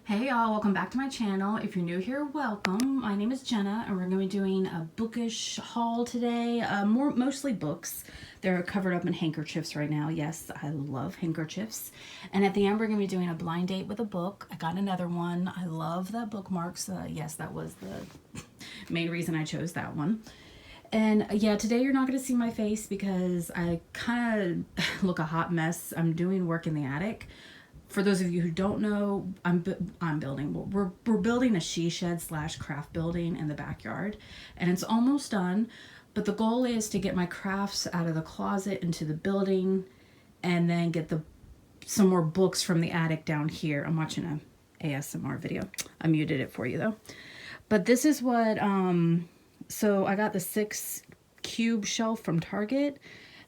Hey y'all, welcome back to my channel. If you're new here, welcome. My name is Jenna and we're going to be doing a bookish haul today. Mostly books. They're covered up in handkerchiefs right now. Yes, I love handkerchiefs. And at the end we're going to be doing a blind date with a book. I got another one. I love the bookmarks. Yes, that was the main reason I chose that one. And yeah, today you're not going to see my face because I kind of look a hot mess. I'm doing work in the attic. For those of you who don't know, we're building a she shed / craft building in the backyard, and it's almost done. But the goal is to get my crafts out of the closet into the building, and then get some more books from the attic down here. I'm watching a ASMR video. I muted it for you though. But this is what so I got the 6 cube shelf from Target.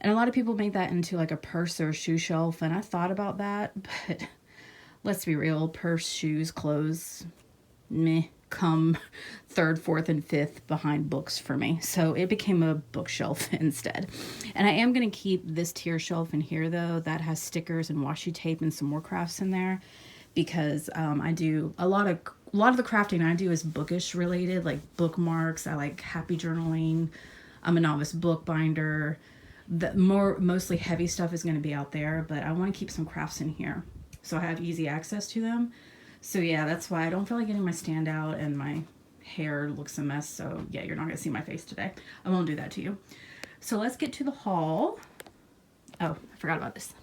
And a lot of people make that into like a purse or a shoe shelf, and I thought about that, but let's be real, purse, shoes, clothes, meh, come 3rd, 4th, and 5th behind books for me. So it became a bookshelf instead. And I am going to keep this tier shelf in here though. That has stickers and washi tape and some more crafts in there, because I do a lot of the crafting I do is bookish related, like bookmarks. I like happy journaling. I'm a novice bookbinder. The mostly heavy stuff is going to be out there, but I want to keep some crafts in here so I have easy access to them. So yeah, that's why I don't feel like getting my stand out, and my hair looks a mess. So yeah, you're not going to see my face today. I won't do that to you. So let's get to the haul. Oh, I forgot about this.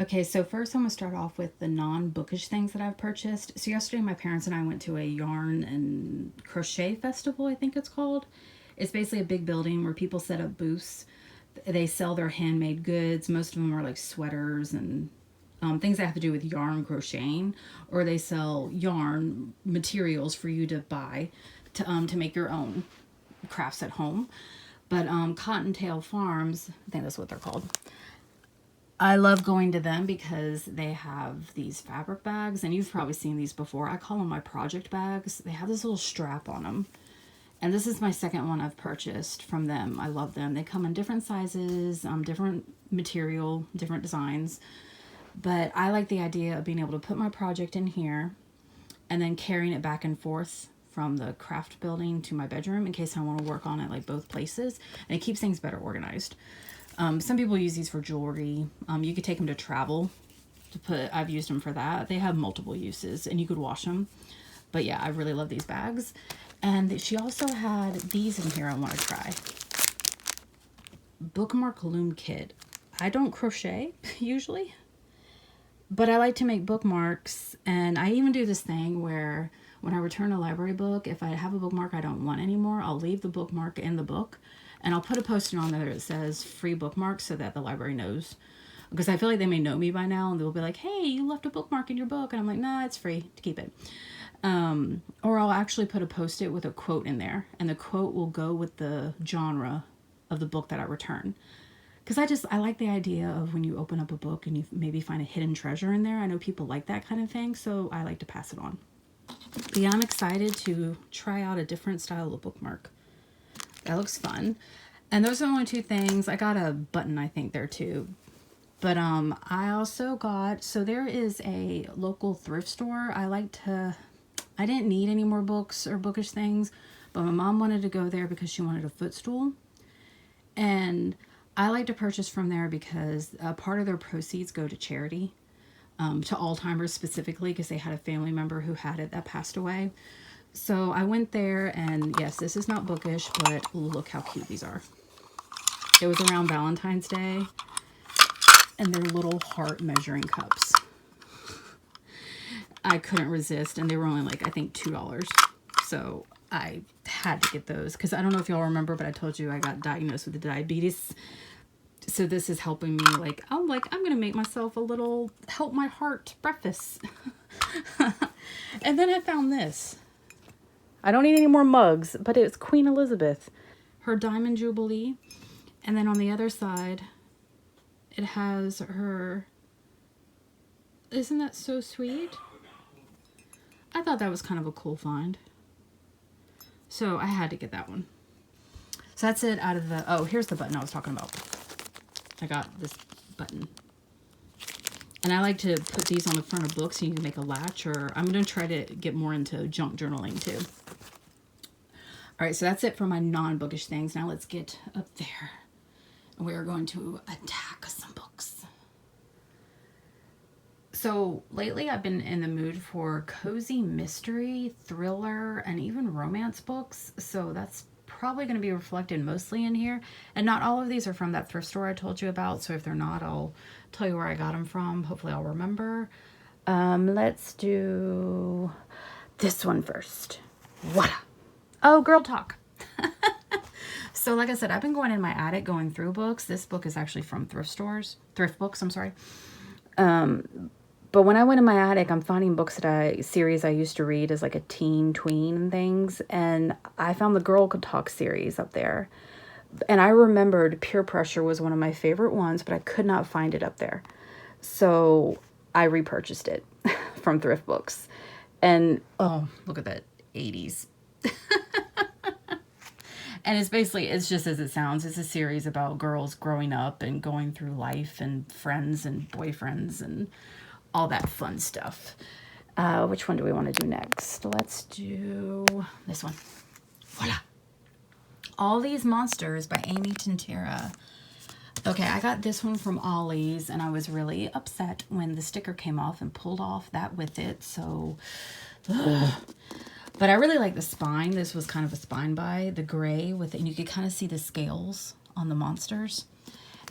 Okay, so first I'm going to start off with the non-bookish things that I've purchased. So yesterday my parents and I went to a yarn and crochet festival, I think it's called. It's basically a big building where people set up booths. They sell their handmade goods. Most of them are like sweaters and things that have to do with yarn crocheting, or they sell yarn materials for you to buy to make your own crafts at home. But Cottontail Farms, I think that's what they're called. I love going to them because they have these fabric bags, and you've probably seen these before. I call them my project bags. They have this little strap on them. And this is my second one I've purchased from them. I love them. They come in different sizes, different material, different designs. But I like the idea of being able to put my project in here and then carrying it back and forth from the craft building to my bedroom in case I want to work on it like both places. And it keeps things better organized. Some people use these for jewelry. You could take them to travel to put. I've used them for that. They have multiple uses and you could wash them. But yeah, I really love these bags. And she also had these in here I want to try. Bookmark loom kit. I don't crochet usually, but I like to make bookmarks. And I even do this thing where when I return a library book, if I have a bookmark I don't want anymore, I'll leave the bookmark in the book. And I'll put a post-it on there that says free bookmark so that the library knows. Because I feel like they may know me by now and they'll be like, hey, you left a bookmark in your book. And I'm like, nah, it's free to keep it. Or I'll actually put a post-it with a quote in there, and the quote will go with the genre of the book that I return. Because I like the idea of when you open up a book and you maybe find a hidden treasure in there. I know people like that kind of thing, so I like to pass it on. But yeah, I'm excited to try out a different style of bookmark. That looks fun. And those are the only 2 things. I got a button, I think, there too. But I also got, so there is a local thrift store. I didn't need any more books or bookish things, but my mom wanted to go there because she wanted a footstool. And I like to purchase from there because part of their proceeds go to charity, to Alzheimer's specifically, because they had a family member who had it that passed away. So I went there, and yes, this is not bookish, but look how cute these are. It was around Valentine's Day, and they're little heart measuring cups. I couldn't resist, and they were only like, I think $2. So I had to get those because I don't know if y'all remember, but I told you I got diagnosed with diabetes. So this is helping me, I'm going to make myself a little help my heart breakfast. And then I found this. I don't need any more mugs, but it's Queen Elizabeth, her Diamond Jubilee. And then on the other side, it has her, isn't that so sweet? I thought that was kind of a cool find. So I had to get that one. So that's it out of the, oh, here's the button I was talking about. I got this button. And I like to put these on the front of books so you can make a latch, or I'm going to try to get more into junk journaling too. All right, so that's it for my non-bookish things. Now let's get up there. We are going to attack some books. So lately I've been in the mood for cozy mystery, thriller, and even romance books. So that's probably going to be reflected mostly in here. And not all of these are from that thrift store I told you about. So if they're not, I'll tell you where I got them from. Hopefully I'll remember. Let's do this one first. What? Oh, girl talk. So like I said, I've been going in my attic going through books. This book is actually from thrift books, I'm sorry. But when I went in my attic, I'm finding books series I used to read as like a teen, tween and things. And I found the Girl Could Talk series up there. And I remembered Peer Pressure was one of my favorite ones, but I could not find it up there. So I repurchased it from thrift books. And oh, look at that 80s. And it's just as it sounds. It's a series about girls growing up and going through life and friends and boyfriends and all that fun stuff. Which one do we want to do next? Let's do this one. Voila. All These Monsters by Amy Tintera. Okay, I got this one from Ollie's, and I was really upset when the sticker came off and pulled off that with it. So, but I really like the spine. This was kind of a spine buy, the gray with it, and you could kind of see the scales on the monsters.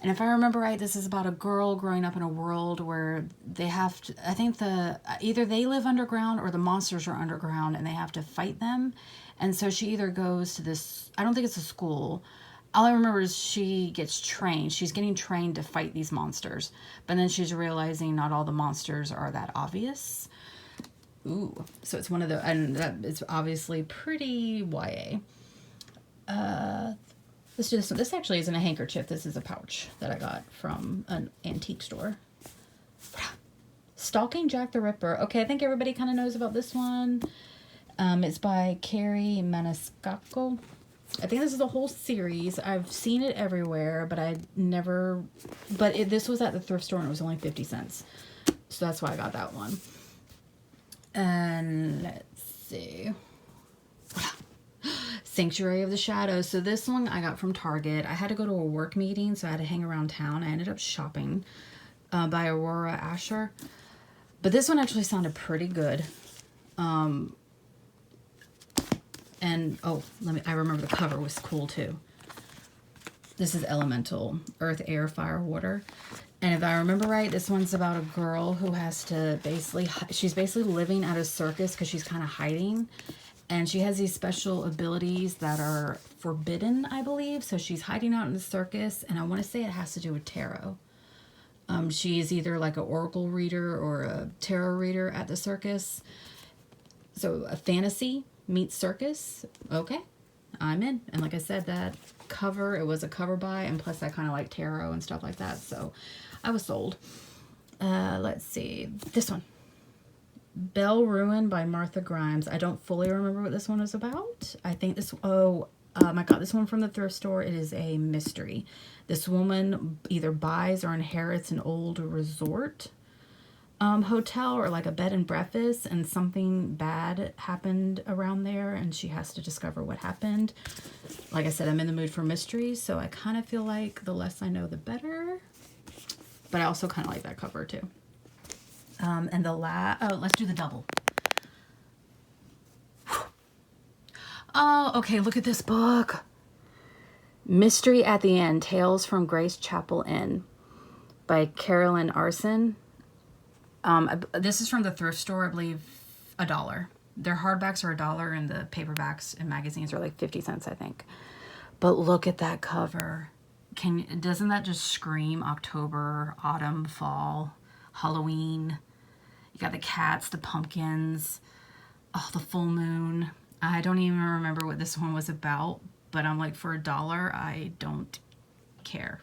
And if I remember right, this is about a girl growing up in a world where they have to, I think either they live underground or the monsters are underground and they have to fight them. And so she either goes to this, I don't think it's a school. All I remember is she gets trained. She's getting trained to fight these monsters. But then she's realizing not all the monsters are that obvious. Ooh, so it's one of the, and it's obviously pretty YA. Let's do this one. This actually isn't a handkerchief. This is a pouch that I got from an antique store. Stalking Jack the Ripper. Okay, I think everybody kind of knows about this one. It's by Carrie Maniscalco. I think this is a whole series. I've seen it everywhere, but this was at the thrift store and it was only 50 cents. So that's why I got that one. And let's see. Sanctuary of the Shadows. So this one I got from Target. I had to go to a work meeting, so I had to hang around town. I ended up shopping by Aurora Asher. But this one actually sounded pretty good. And I remember the cover was cool too. This is Elemental, Earth, Air, Fire, Water. And if I remember right, this one's about a girl who has to she's basically living at a circus because she's kind of hiding. And she has these special abilities that are forbidden, I believe. So she's hiding out in the circus. And I want to say it has to do with tarot. She is either like an oracle reader or a tarot reader at the circus. So a fantasy meets circus. Okay, I'm in. And like I said, that cover, it was a cover buy. And plus I kind of like tarot and stuff like that. So I was sold. Let's see. This one. Belle Ruin by Martha Grimes. I don't fully remember what this one is about. I think this, I got this one from the thrift store. It is a mystery. This woman either buys or inherits an old resort hotel or like a bed and breakfast, and something bad happened around there and she has to discover what happened. Like I said, I'm in the mood for mysteries, so I kind of feel like the less I know, the better. But I also kind of like that cover too. And let's do the double. Oh, okay, look at this book. Mystery at the End, Tales from Grace Chapel Inn by Carolyn Arson. This is from the thrift store, I believe, $1. Their hardbacks are $1 and the paperbacks and magazines are like 50 cents, I think. But look at that cover. Doesn't that just scream October, autumn, fall, Halloween? You got the cats, the pumpkins, oh, the full moon. I don't even remember what this one was about, but I'm like, for $1, I don't care.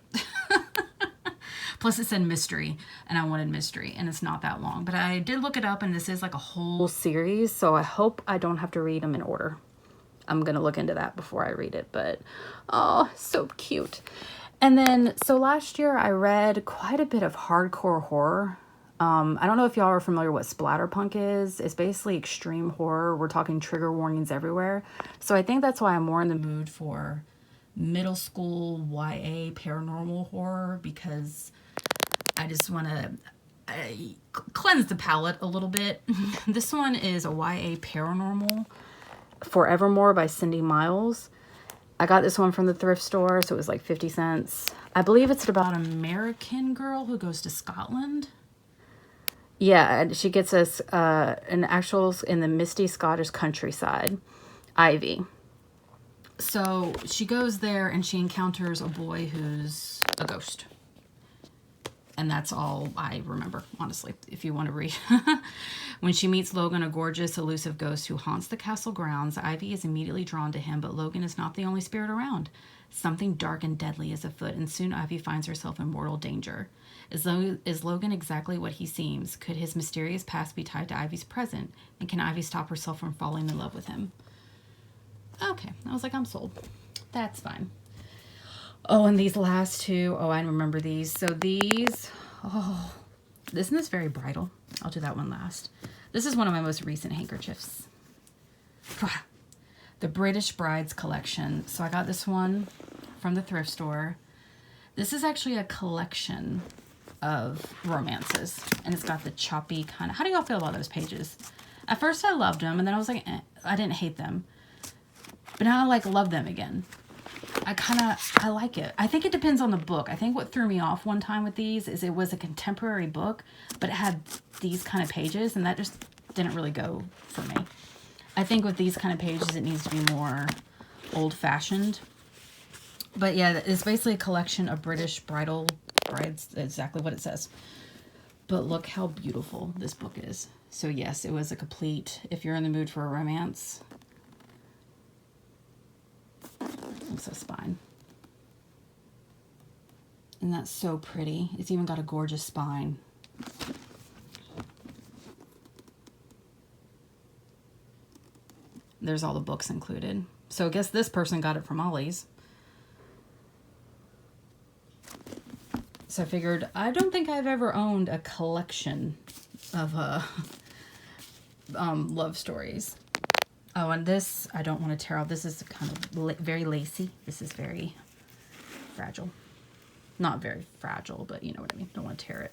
Plus it said mystery, and I wanted mystery, and it's not that long. But I did look it up, and this is like a whole series, so I hope I don't have to read them in order. I'm going to look into that before I read it, but oh, so cute. And then, so last year I read quite a bit of hardcore horror. I don't know if y'all are familiar what splatterpunk is. It's basically extreme horror. We're talking trigger warnings everywhere. So I think that's why I'm more in the mood for middle school YA paranormal horror, because I just want to cleanse the palate a little bit. This one is a YA paranormal, Forevermore by Cindy Miles. I got this one from the thrift store, so it was like 50 cents. I believe it's about an American girl who goes to Scotland. Yeah, and she gets us an actual in the misty Scottish countryside, Ivy. So she goes there and she encounters a boy who's a ghost. And that's all I remember, honestly, if you want to read. When she meets Logan, a gorgeous, elusive ghost who haunts the castle grounds, Ivy is immediately drawn to him, but Logan is not the only spirit around. Something dark and deadly is afoot, and soon Ivy finds herself in mortal danger. Is Logan exactly what he seems? Could his mysterious past be tied to Ivy's present? And can Ivy stop herself from falling in love with him? Okay, I was like, I'm sold. That's fine. Oh, and these last two, oh, I remember these. So these, oh, isn't this very bridal? I'll do that one last. This is one of my most recent handkerchiefs. The British Brides collection. So I got this one from the thrift store. This is actually a collection of romances, and it's got the choppy kind of, how do y'all feel about those pages? At first I loved them, and then I was like, I didn't hate them, but now I like love them again. I like it. I think it depends on the book. I think what threw me off one time with these is it was a contemporary book, but it had these kind of pages, and that just didn't really go for me. I think with these kind of pages, it needs to be more old-fashioned. But yeah, it's basically a collection of British bridal brides, exactly what it says. But look how beautiful this book is. So yes, it was a complete, if you're in the mood for a romance. Looks so spine. And that's so pretty. It's even got a gorgeous spine. There's all the books included. So I guess this person got it from Ollie's. So I figured, I don't think I've ever owned a collection of love stories. Oh, and this, I don't want to tear off. This is kind of very lacy. This is very fragile. Not very fragile, but you know what I mean. Don't want to tear it.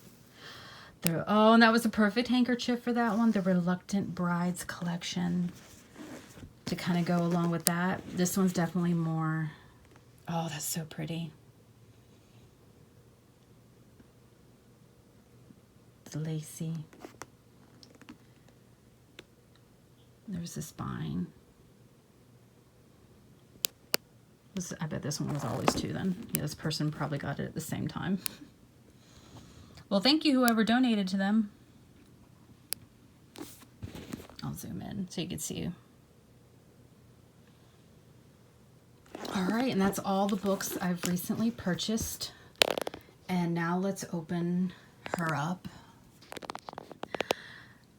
Oh, and that was a perfect handkerchief for that one. The Reluctant Brides collection. To kind of go along with that. This one's definitely more... Oh, that's so pretty. It's lacy. There's the spine. I bet this one was always two then. Yeah, this person probably got it at the same time. Well, thank you whoever donated to them. I'll zoom in so you can see. All right, and that's all the books I've recently purchased. And now let's open her up.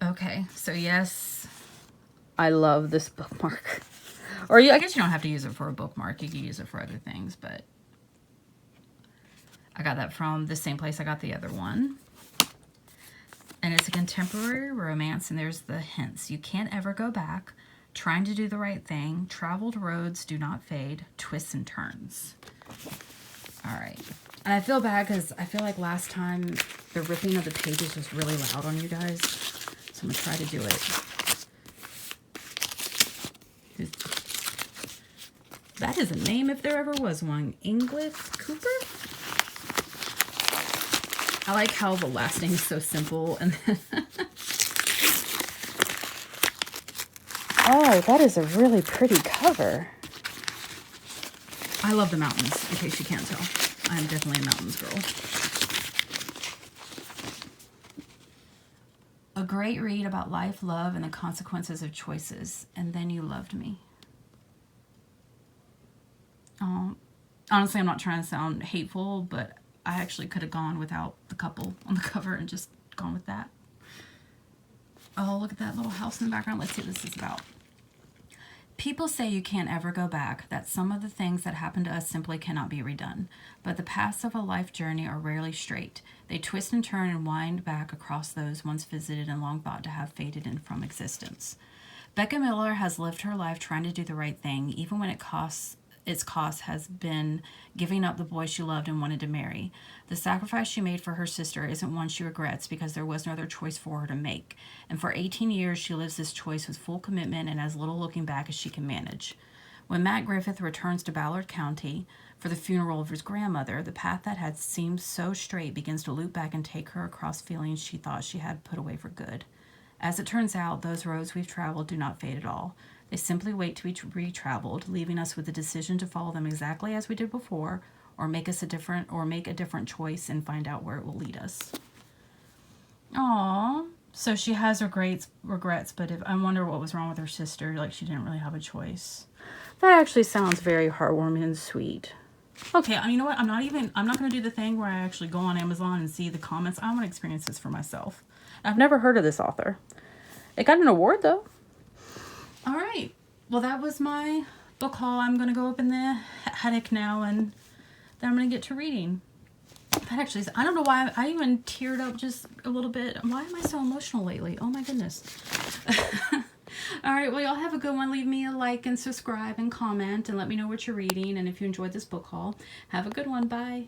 Okay, so yes, I love this bookmark. Or I guess you don't have to use it for a bookmark. You can use it for other things, but I got that from the same place I got the other one. And it's a contemporary romance, and there's the hints. You can't ever go back. Trying to do the right thing. Traveled roads do not fade. Twists and turns. All right. And I feel bad because I feel like last time the ripping of the pages was really loud on you guys. So I'm going to try to do it. That is a name if there ever was one. Inglis Cooper? I like how the last name is so simple. And then oh, that is a really pretty cover. I love the mountains, in case you can't tell. I'm definitely a mountains girl. A great read about life, love, and the consequences of choices. And then you loved me. Honestly, I'm not trying to sound hateful, but I actually could have gone without the couple on the cover and just gone with that. Oh, look at that little house in the background. Let's see what this is about. People say you can't ever go back, that some of the things that happen to us simply cannot be redone. But the paths of a life journey are rarely straight. They twist and turn and wind back across those once visited and long thought to have faded in from existence. Becca Miller has lived her life trying to do the right thing, even when its cost has been giving up the boy she loved and wanted to marry. The sacrifice she made for her sister isn't one she regrets because there was no other choice for her to make. And for 18 years, she lives this choice with full commitment and as little looking back as she can manage. When Matt Griffith returns to Ballard County for the funeral of his grandmother, the path that had seemed so straight begins to loop back and take her across feelings she thought she had put away for good. As it turns out, those roads we've traveled do not fade at all. They simply wait to be re-traveled, leaving us with the decision to follow them exactly as we did before, or make a different choice and find out where it will lead us. Aww. So she has regrets, but I wonder what was wrong with her sister. Like, she didn't really have a choice. That actually sounds very heartwarming and sweet. Okay, you know what? I'm not going to do the thing where I actually go on Amazon and see the comments. I want to experience this for myself. I've never heard of this author. It got an award, though. All right. Well, that was my book haul. I'm going to go up in the attic now, and then I'm going to get to reading. That actually, I don't know why I even teared up just a little bit. Why am I so emotional lately? Oh, my goodness. All right. Well, y'all have a good one. Leave me a like and subscribe and comment and let me know what you're reading. And if you enjoyed this book haul, have a good one. Bye.